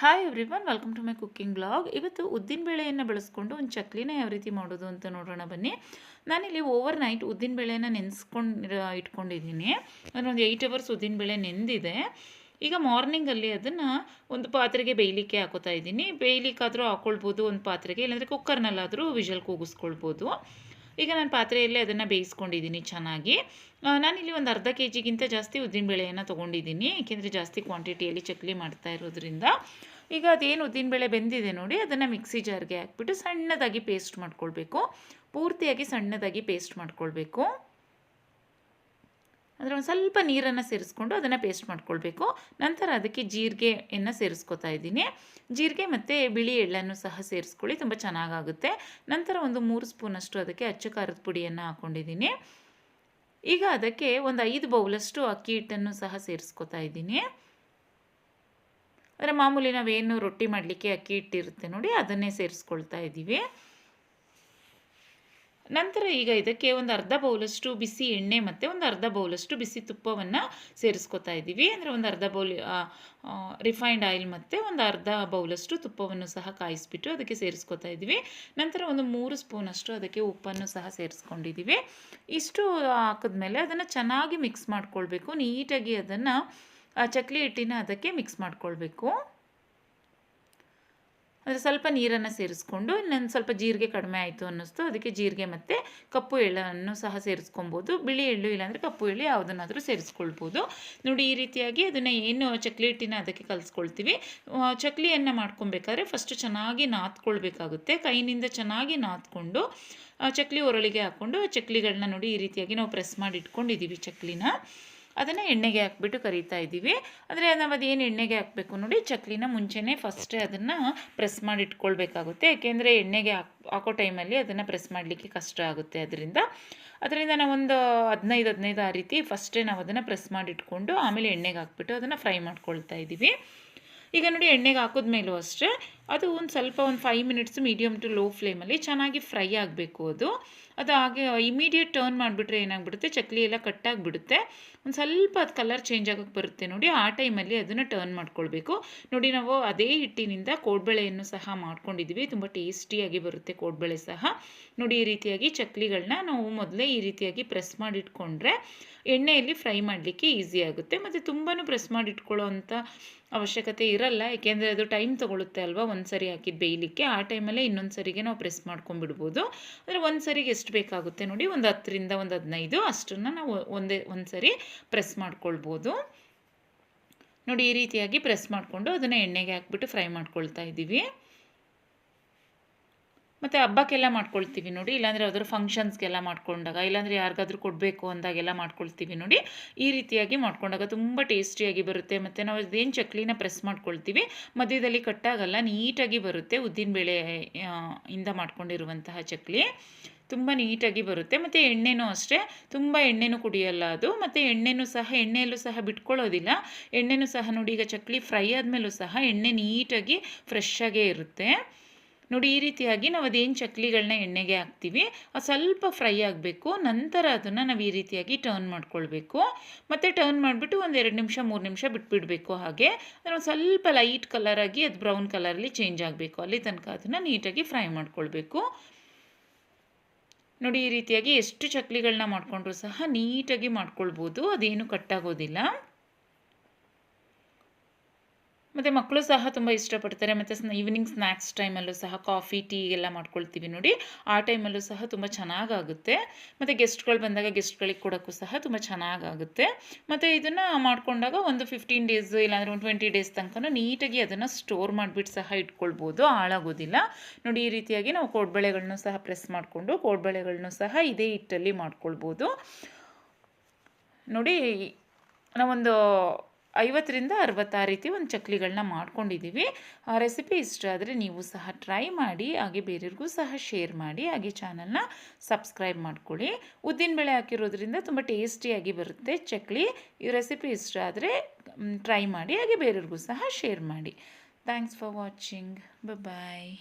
Hi everyone, welcome to my cooking blog. ಇವತ್ತು ಉದ್ದಿನ ಬೇಳೆಯನ್ನು ಬಳಸ್ಕೊಂಡು ಒಂದು ಚಕ್ಲಿನ ಯಾವ ರೀತಿ ಮಾಡೋದು ಅಂತ ನೋಡೋಣ ಬನ್ನಿ. ನಾನಿಲ್ಲಿ ಓವರ್ ನೈಟ್ ಉದ್ದಿನ ಬೇಳೆನ ಇಟ್ಕೊಂಡಿದ್ದೀನಿ. ಅಂದರೆ ಒಂದು 8 ಅವರ್ಸ್ ಉದ್ದಿನ ಬೇಳೆ ನೆಂದಿದೆ. ಈಗ ಮಾರ್ನಿಂಗಲ್ಲಿ ಅದನ್ನು ಒಂದು ಪಾತ್ರೆಗೆ ಬೇಯಲಿಕ್ಕೆ ಹಾಕೋತಾ ಇದ್ದೀನಿ. ಬೇಯಲಿಕ್ಕಾದರೂ ಹಾಕ್ಕೊಳ್ಬೋದು ಒಂದು ಪಾತ್ರೆಗೆ, ಇಲ್ಲಾಂದರೆ ಕುಕ್ಕರ್ನಲ್ಲಾದರೂ ವಿಷಲ್ ಕೂಗಿಸ್ಕೊಳ್ಬೋದು. ಈಗ ನಾನು ಪಾತ್ರೆಯಲ್ಲೇ ಅದನ್ನು ಬೇಯಿಸ್ಕೊಂಡಿದ್ದೀನಿ ಚೆನ್ನಾಗಿ. ನಾನಿಲ್ಲಿ ಒಂದು ಅರ್ಧ ಕೆ ಜಿಗಿಂತ ಜಾಸ್ತಿ ಉದ್ದಿನಬೇಳೆಯನ್ನು ತೊಗೊಂಡಿದ್ದೀನಿ, ಏಕೆಂದರೆ ಜಾಸ್ತಿ ಕ್ವಾಂಟಿಟಿಯಲ್ಲಿ ಚಕ್ಲಿ ಮಾಡ್ತಾ ಇರೋದ್ರಿಂದ. ಈಗ ಅದೇನು ಉದ್ದಿನಬೇಳೆ ಬೆಂದಿದೆ ನೋಡಿ, ಅದನ್ನು ಮಿಕ್ಸಿ ಜಾರ್ಗೆ ಹಾಕ್ಬಿಟ್ಟು ಸಣ್ಣದಾಗಿ ಪೇಸ್ಟ್ ಮಾಡ್ಕೊಳ್ಬೇಕು. ಪೂರ್ತಿಯಾಗಿ ಸಣ್ಣದಾಗಿ ಪೇಸ್ಟ್ ಮಾಡ್ಕೊಳ್ಬೇಕು. ಅಂದರೆ ಒಂದು ಸ್ವಲ್ಪ ನೀರನ್ನು ಸೇರಿಸ್ಕೊಂಡು ಅದನ್ನು ಪೇಸ್ಟ್ ಮಾಡ್ಕೊಳ್ಬೇಕು. ನಂತರ ಅದಕ್ಕೆ ಜೀರಿಗೆಯನ್ನು ಸೇರಿಸ್ಕೊತಾ ಇದ್ದೀನಿ. ಜೀರಿಗೆ ಮತ್ತು ಬಿಳಿ ಎಳ್ಳನ್ನು ಸಹ ಸೇರಿಸ್ಕೊಳ್ಳಿ, ತುಂಬ ಚೆನ್ನಾಗಾಗುತ್ತೆ. ನಂತರ ಒಂದು 3 ಸ್ಪೂನಷ್ಟು ಅದಕ್ಕೆ ಅಚ್ಚ ಖಾರದ ಪುಡಿಯನ್ನು ಹಾಕ್ಕೊಂಡಿದ್ದೀನಿ. ಈಗ ಅದಕ್ಕೆ ಒಂದು 5 ಬೌಲಷ್ಟು ಅಕ್ಕಿ ಹಿಟ್ಟನ್ನು ಸಹ ಸೇರಿಸ್ಕೊತಾ ಇದ್ದೀನಿ. ಅಂದರೆ ಮಾಮೂಲಿ ನಾವೇನು ರೊಟ್ಟಿ ಮಾಡಲಿಕ್ಕೆ ಅಕ್ಕಿ ಹಿಟ್ಟಿರುತ್ತೆ ನೋಡಿ, ಅದನ್ನೇ ಸೇರಿಸ್ಕೊಳ್ತಾ ಇದ್ದೀವಿ. ನಂತರ ಈಗ ಇದಕ್ಕೆ ಒಂದು ಅರ್ಧ ಬೌಲಷ್ಟು ಬಿಸಿ ಎಣ್ಣೆ ಮತ್ತು ಒಂದು ಅರ್ಧ ಬೌಲಷ್ಟು ಬಿಸಿ ತುಪ್ಪವನ್ನು ಸೇರಿಸ್ಕೊತಾ ಇದ್ದೀವಿ. ಅಂದರೆ ಒಂದು ಅರ್ಧ ಬೌಲ್ ರಿಫೈನ್ಡ್ ಆಯಿಲ್ ಮತ್ತು ಒಂದು ಅರ್ಧ ಬೌಲಷ್ಟು ತುಪ್ಪವನ್ನು ಸಹ ಕಾಯಿಸ್ಬಿಟ್ಟು ಅದಕ್ಕೆ ಸೇರಿಸ್ಕೊತಾ ಇದ್ದೀವಿ. ನಂತರ ಒಂದು 3 ಸ್ಪೂನಷ್ಟು ಅದಕ್ಕೆ ಉಪ್ಪನ್ನು ಸಹ ಸೇರಿಸ್ಕೊಂಡಿದ್ದೀವಿ. ಇಷ್ಟು ಹಾಕಿದ್ಮೇಲೆ ಅದನ್ನು ಚೆನ್ನಾಗಿ ಮಿಕ್ಸ್ ಮಾಡ್ಕೊಳ್ಬೇಕು. ನೀಟಾಗಿ ಅದನ್ನು ಚಕ್ಲಿ ಹಿಟ್ಟಿನ ಅದಕ್ಕೆ ಮಿಕ್ಸ್ ಮಾಡ್ಕೊಳ್ಬೇಕು. ಅಂದರೆ ಸ್ವಲ್ಪ ನೀರನ್ನು ಸೇರಿಸ್ಕೊಂಡು, ಇನ್ನೊಂದು ಸ್ವಲ್ಪ ಜೀರಿಗೆ ಕಡಿಮೆ ಆಯಿತು ಅನ್ನಿಸ್ತು, ಅದಕ್ಕೆ ಜೀರಿಗೆ ಮತ್ತು ಕಪ್ಪು ಎಳ್ಳನ್ನು ಸಹ ಸೇರಿಸ್ಕೊಬೋದು. ಬಿಳಿ ಎಳ್ಳು ಇಲ್ಲಾಂದರೆ ಕಪ್ಪು ಎಳ್ಳು ಯಾವುದನ್ನಾದರೂ ಸೇರಿಸ್ಕೊಳ್ಬೋದು. ನೋಡಿ, ಈ ರೀತಿಯಾಗಿ ಅದನ್ನು ಏನು ಚಕ್ಲಿ ಹಿಟ್ಟಿನ ಅದಕ್ಕೆ ಕಲಿಸ್ಕೊಳ್ತೀವಿ. ಚಕ್ಲಿಯನ್ನು ಮಾಡ್ಕೊಬೇಕಾದ್ರೆ ಫಸ್ಟು ಚೆನ್ನಾಗಿ ನಾದ್ಕೊಳ್ಬೇಕಾಗುತ್ತೆ. ಕೈನಿಂದ ಚೆನ್ನಾಗಿ ನಾದ್ಕೊಂಡು ಚಕ್ಲಿ ಒರಳಿಗೆ ಹಾಕ್ಕೊಂಡು ಚಕ್ಲಿಗಳನ್ನ ನೋಡಿ ಈ ರೀತಿಯಾಗಿ ನಾವು ಪ್ರೆಸ್ ಮಾಡಿ ಇಟ್ಕೊಂಡಿದ್ದೀವಿ ಚಕ್ಲಿನ. ಅದನ್ನು ಎಣ್ಣೆಗೆ ಹಾಕ್ಬಿಟ್ಟು ಕರಿತಾ ಇದ್ದೀವಿ. ಅಂದರೆ ನಾವು ಅದೇನು ಎಣ್ಣೆಗೆ ಹಾಕಬೇಕು ನೋಡಿ, ಚಕ್ಲಿನ ಮುಂಚೆನೇ ಫಸ್ಟೇ ಅದನ್ನು ಪ್ರೆಸ್ ಮಾಡಿ ಇಟ್ಕೊಳ್ಬೇಕಾಗುತ್ತೆ. ಏಕೆಂದರೆ ಎಣ್ಣೆಗೆ ಹಾಕೋ ಟೈಮಲ್ಲಿ ಅದನ್ನು ಪ್ರೆಸ್ ಮಾಡಲಿಕ್ಕೆ ಕಷ್ಟ ಆಗುತ್ತೆ. ಅದರಿಂದ ನಾವೊಂದು 15 ಆ ರೀತಿ ಫಸ್ಟೇ ನಾವು ಅದನ್ನು ಪ್ರೆಸ್ ಮಾಡಿ ಇಟ್ಕೊಂಡು ಆಮೇಲೆ ಎಣ್ಣೆಗೆ ಹಾಕ್ಬಿಟ್ಟು ಅದನ್ನು ಫ್ರೈ ಮಾಡ್ಕೊಳ್ತಾ ಇದ್ದೀವಿ. ಈಗ ನೋಡಿ, ಎಣ್ಣೆಗೆ ಹಾಕಿದ್ಮೇಲೂ ಅಷ್ಟೇ ಅದು ಒಂದು ಸ್ವಲ್ಪ ಒಂದು 5 ಮಿನಿಟ್ಸ್ ಮೀಡಿಯಮ್ ಟು ಲೋ ಫ್ಲೇಮಲ್ಲಿ ಚೆನ್ನಾಗಿ ಫ್ರೈ ಆಗಬೇಕು. ಅದು ಹಾಗೆ ಇಮಿಡಿಯೇಟ್ ಟರ್ನ್ ಮಾಡಿಬಿಟ್ರೆ ಏನಾಗ್ಬಿಡುತ್ತೆ, ಚಕ್ಲಿ ಎಲ್ಲ ಕಟ್ಟಾಗಿಬಿಡುತ್ತೆ. ಒಂದು ಸ್ವಲ್ಪ ಅದು ಕಲರ್ ಚೇಂಜ್ ಆಗೋಕ್ಕೆ ಬರುತ್ತೆ ನೋಡಿ, ಆ ಟೈಮಲ್ಲಿ ಅದನ್ನು ಟರ್ನ್ ಮಾಡ್ಕೊಳ್ಬೇಕು. ನೋಡಿ, ನಾವು ಅದೇ ಹಿಟ್ಟಿನಿಂದ ಕೋಡ್ಬಳೆಯನ್ನು ಸಹ ಮಾಡ್ಕೊಂಡಿದ್ದೀವಿ. ತುಂಬ ಟೇಸ್ಟಿಯಾಗಿ ಬರುತ್ತೆ ಕೋಡ್ಬಳೆ ಸಹ. ನೋಡಿ, ಈ ರೀತಿಯಾಗಿ ಚಕ್ಲಿಗಳನ್ನ ನಾವು ಮೊದಲೇ ಈ ರೀತಿಯಾಗಿ ಪ್ರೆಸ್ ಮಾಡಿಟ್ಕೊಂಡ್ರೆ ಎಣ್ಣೆಯಲ್ಲಿ ಫ್ರೈ ಮಾಡಲಿಕ್ಕೆ ಈಸಿ ಆಗುತ್ತೆ. ಮತ್ತು ತುಂಬಾ ಪ್ರೆಸ್ ಮಾಡಿಟ್ಕೊಳ್ಳೋ ಅಂಥ ಅವಶ್ಯಕತೆ ಇರಲ್ಲ, ಏಕೆಂದರೆ ಅದು ಟೈಮ್ ತೊಗೊಳುತ್ತೆ ಅಲ್ವಾ ಒಂದು ಸರಿ ಹಾಕಿದ್ದು ಬೇಯಲಿಕ್ಕೆ. ಆ ಟೈಮಲ್ಲೇ ಇನ್ನೊಂದು ಸರಿಗೆ ನಾವು ಪ್ರೆಸ್ ಮಾಡ್ಕೊಂಡ್ಬಿಡ್ಬೋದು. ಅಂದರೆ ಒಂದು ಸರಿಗೆ ಎಷ್ಟು ಬೇಕಾಗುತ್ತೆ ನೋಡಿ, ಒಂದು 10ರಿಂದ ಒಂದು 15 ಅಷ್ಟನ್ನು ನಾವು ಒಂದು ಸರಿ ಪ್ರೆಸ್ ಮಾಡ್ಕೊಳ್ಬೋದು. ನೋಡಿ, ಈ ರೀತಿಯಾಗಿ ಪ್ರೆಸ್ ಮಾಡಿಕೊಂಡು ಅದನ್ನು ಎಣ್ಣೆಗೆ ಹಾಕ್ಬಿಟ್ಟು ಫ್ರೈ ಮಾಡ್ಕೊಳ್ತಾ ಇದ್ದೀವಿ. ಮತ್ತು ಹಬ್ಬಕ್ಕೆಲ್ಲ ಮಾಡ್ಕೊಳ್ತೀವಿ ನೋಡಿ, ಇಲ್ಲಾಂದರೆ ಯಾವ್ದಾದ್ರು ಫಂಕ್ಷನ್ಸ್ಗೆಲ್ಲ ಮಾಡ್ಕೊಂಡಾಗ, ಇಲ್ಲಾಂದರೆ ಯಾರಿಗಾದ್ರೂ ಕೊಡಬೇಕು ಅಂದಾಗೆಲ್ಲ ಮಾಡ್ಕೊಳ್ತೀವಿ ನೋಡಿ. ಈ ರೀತಿಯಾಗಿ ಮಾಡ್ಕೊಂಡಾಗ ತುಂಬ ಟೇಸ್ಟಿಯಾಗಿ ಬರುತ್ತೆ. ಮತ್ತು ನಾವು ಅದೇನು ಚಕ್ಲಿನ ಪ್ರೆಸ್ ಮಾಡ್ಕೊಳ್ತೀವಿ, ಮಧ್ಯದಲ್ಲಿ ಕಟ್ಟಾಗಲ್ಲ, ನೀಟಾಗಿ ಬರುತ್ತೆ. ಉದ್ದಿನಬೇಳೆ ಇಂದ ಮಾಡ್ಕೊಂಡಿರುವಂತಹ ಚಕ್ಲಿ ತುಂಬ ನೀಟಾಗಿ ಬರುತ್ತೆ. ಮತ್ತು ಎಣ್ಣೆನೂ ಅಷ್ಟೇ, ತುಂಬ ಎಣ್ಣೆನೂ ಕುಡಿಯಲ್ಲ ಅದು. ಮತ್ತು ಎಣ್ಣೆಯಲ್ಲೂ ಸಹ ಬಿಟ್ಕೊಳ್ಳೋದಿಲ್ಲ. ಎಣ್ಣೆನೂ ಸಹ ನೋಡಿ, ಈಗ ಚಕ್ಲಿ ಫ್ರೈ ಆದಮೇಲೂ ಸಹ ಎಣ್ಣೆ ನೀಟಾಗಿ ಫ್ರೆಶ್ ಆಗೇ ಇರುತ್ತೆ. ನೋಡಿ, ಈ ರೀತಿಯಾಗಿ ನಾವು ಅದೇನು ಚಕ್ಲಿಗಳನ್ನ ಎಣ್ಣೆಗೆ ಹಾಕ್ತೀವಿ, ಅದು ಸ್ವಲ್ಪ ಫ್ರೈ ಆಗಬೇಕು. ನಂತರ ಅದನ್ನು ನಾವು ಈ ರೀತಿಯಾಗಿ ಟರ್ನ್ ಮಾಡ್ಕೊಳ್ಬೇಕು. ಮತ್ತು ಟರ್ನ್ ಮಾಡಿಬಿಟ್ಟು ಒಂದು 2 ನಿಮಿಷ 3 ನಿಮಿಷ ಬಿಟ್ಬಿಡಬೇಕು. ಹಾಗೆ ಅಂದರೆ ಒಂದು ಸ್ವಲ್ಪ ಲೈಟ್ ಕಲರಾಗಿ ಅದು ಬ್ರೌನ್ ಕಲರಲ್ಲಿ ಚೇಂಜ್ ಆಗಬೇಕು. ಅಲ್ಲಿ ತನಕ ಅದನ್ನು ನೀಟಾಗಿ ಫ್ರೈ ಮಾಡ್ಕೊಳ್ಬೇಕು. ನೋಡಿ, ಈ ರೀತಿಯಾಗಿ ಎಷ್ಟು ಚಕ್ಲಿಗಳನ್ನ ಮಾಡಿಕೊಂಡ್ರೂ ಸಹ ನೀಟಾಗಿ ಮಾಡ್ಕೊಳ್ಬೋದು, ಅದೇನು ಕಟ್ಟಾಗೋದಿಲ್ಲ. ಮತ್ತು ಮಕ್ಕಳು ಸಹ ತುಂಬ ಇಷ್ಟಪಡ್ತಾರೆ. ಮತ್ತು ಈವ್ನಿಂಗ್ ಸ್ನ್ಯಾಕ್ಸ್ ಟೈಮಲ್ಲೂ ಸಹ ಕಾಫಿ ಟೀ ಎಲ್ಲ ಮಾಡ್ಕೊಳ್ತೀವಿ ನೋಡಿ, ಆ ಟೈಮಲ್ಲೂ ಸಹ ತುಂಬ ಚೆನ್ನಾಗಾಗುತ್ತೆ. ಮತ್ತು ಗೆಸ್ಟ್ಗಳು ಬಂದಾಗ ಗೆಸ್ಟ್ಗಳಿಗೆ ಕೊಡೋಕ್ಕೂ ಸಹ ತುಂಬ ಚೆನ್ನಾಗಾಗುತ್ತೆ. ಮತ್ತು ಇದನ್ನು ಮಾಡಿಕೊಂಡಾಗ ಒಂದು 15 ಡೇಸ್ ಇಲ್ಲಾಂದರೆ ಒಂದು 20 ಡೇಸ್ ತನಕ ನೀಟಾಗಿ ಅದನ್ನು ಸ್ಟೋರ್ ಮಾಡಿಬಿಟ್ಟು ಸಹ ಇಟ್ಕೊಳ್ಬೋದು, ಹಾಳಾಗೋದಿಲ್ಲ. ನೋಡಿ, ಈ ರೀತಿಯಾಗಿ ನಾವು ಕೋಡ್ಬಳೆಗಳನ್ನು ಸಹ ಪ್ರೆಸ್ ಮಾಡಿಕೊಂಡು ಕೋಡ್ಬಳೆಗಳನ್ನು ಸಹ ಇದೇ ಹಿಟ್ಟಲ್ಲಿ ಮಾಡ್ಕೊಳ್ಬೋದು. ನೋಡಿ, ನಾವೊಂದು 50ರಿಂದ 60 ಆ ರೀತಿ ಒಂದು ಚಕ್ಲಿಗಳನ್ನ ಮಾಡ್ಕೊಂಡಿದ್ದೀವಿ. ಆ ರೆಸಿಪಿ ಇಷ್ಟ ಆದರೆ ನೀವು ಸಹ ಟ್ರೈ ಮಾಡಿ, ಹಾಗೆ ಬೇರೆಯವ್ರಿಗೂ ಸಹ ಶೇರ್ ಮಾಡಿ, ಹಾಗೆ ಚಾನಲ್ನ ಸಬ್ಸ್ಕ್ರೈಬ್ ಮಾಡ್ಕೊಳ್ಳಿ. ಉದ್ದಿನಬೇಳೆ ಹಾಕಿರೋದ್ರಿಂದ ತುಂಬ ಟೇಸ್ಟಿಯಾಗಿ ಬರುತ್ತೆ ಚಕ್ಲಿ. ಈ ರೆಸಿಪಿ ಇಷ್ಟ ಆದರೆ ಟ್ರೈ ಮಾಡಿ, ಹಾಗೆ ಬೇರೆಯವ್ರಿಗೂ ಸಹ ಶೇರ್ ಮಾಡಿ. Thanks for watching. ಬಾಯ್.